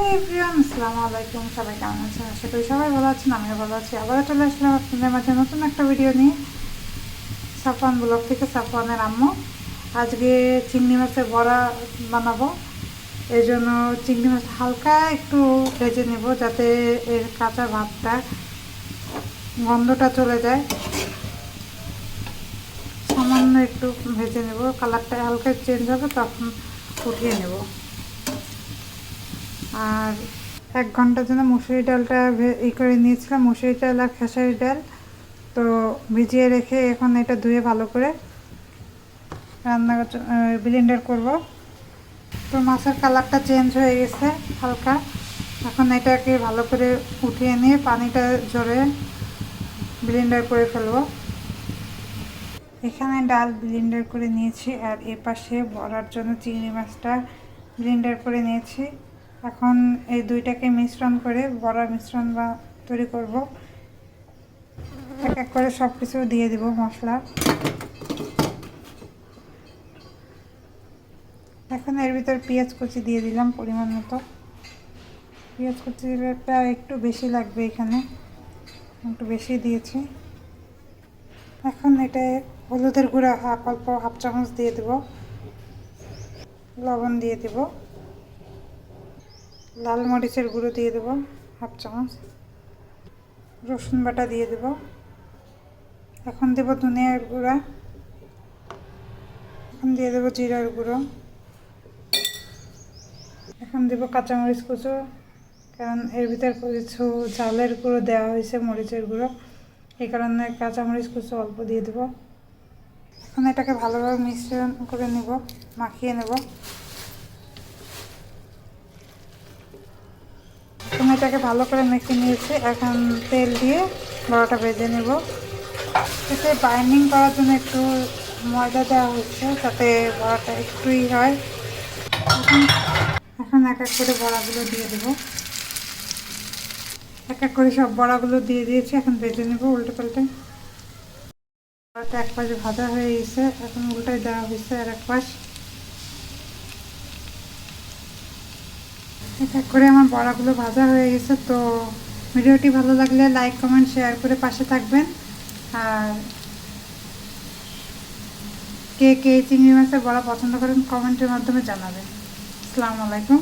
Everyone, আসসালামু আলাইকুম। সবাই কেমন আছেন? আশা করি সবাই ভালো আছেন। আমিও ভালো আছি। আবারও চলে আসলাম আপনাদের মাঝে নতুন একটা ভিডিও নিয়ে, সাফওয়ান ব্লগ থেকে। সাফওয়ানের আম্মু আজকে চিংড়ি মাছের বড়া বানাবো। এই জন্য চিংড়ি মাছ হালকা একটু ভেজে নেব, যাতে এর কাঁচা ভাবটা, গন্ধটা চলে যায়। সামান্য একটু ভেজে নেব, কালারটা হালকা চেঞ্জ হবে, তখন উঠিয়ে নেব। আর 1 ঘন্টার জন্য মুসুরি ডালটা করে নিয়েছিলাম। মুসুরি ডাল আর খেসারি ডাল তো ভিজিয়ে রেখে এখন এটা ধুয়ে ভালো করে রান্না ব্লেন্ডার করব। তো মাছের কালারটা চেঞ্জ হয়ে গেছে হালকা। এখন এটাকে ভালো করে উঠিয়ে নিয়ে পানিটা ঝরে ব্লেন্ডার করে ফেলবো। এখানে ডাল ব্লেন্ডার করে নিয়েছি, আর এপাশে বড়ার জন্য চিংড়ি মাছটা ব্লেন্ডার করে নিয়েছি। এখন এই দুইটাকে মিশ্রণ করে বড়ার মিশ্রণ তৈরি করব। এক এক করে সব কিছু দিয়ে দিব মশলা। এখন এর ভিতর পেঁয়াজ কুচি দিয়ে দিলাম পরিমাণ মতো। পেঁয়াজ কুচিটা একটু বেশি লাগবে, এখানে একটু বেশি দিয়েছি। এখন এটা হলুদের গুঁড়া অল্প হাফ চামচ দিয়ে দেব, লবণ দিয়ে দেব, লাল মরিচের গুঁড়ো দিয়ে দেব হাফ চামচ, রসুন বাটা দিয়ে দেব। এখন দেব ধনিয়ার গুঁড়া, এখন দিয়ে দেব জিরার গুঁড়ো, এখন দেব কাঁচামরিচ কুচো, কারণ এর ভিতর কিছু ঝালের গুঁড়ো দেওয়া হয়েছে, মরিচের গুঁড়ো, এই কারণে কাঁচামরিচ কুচো অল্প দিয়ে দেব। এখন এটাকে ভালোভাবে মিশ্রণ করে নেব, মাখিয়ে নেব। এখন এটাকে ভালো করে মেখে নিয়েছি। এখন তেল দিয়ে বড়াটা ভেজে নেব। এতে বাইন্ডিং করার জন্য একটু ময়দা দেওয়া হচ্ছে, যাতে বড়াটা একটুই হয়। এখন এক এক করে বড়াগুলো দিয়ে দেব। এক এক করে সব বড়াগুলো দিয়ে দিয়েছি, এখন ভেজে নেব উল্টে পাল্টে। বড়াটা এক পাশে ভাজা হয়ে গেছে, এখন উল্টাই দেওয়া হয়েছে আর এক পাশ। এক এক করে আমার বড়াগুলো ভাজা হয়ে গেছে। তো ভিডিওটি ভালো লাগলে লাইক কমেন্ট শেয়ার করে পাশে থাকবেন। আর কে কে চিংড়ি মাছের বড়া পছন্দ করেন কমেন্টের মাধ্যমে জানাবেন। আসসালামু আলাইকুম।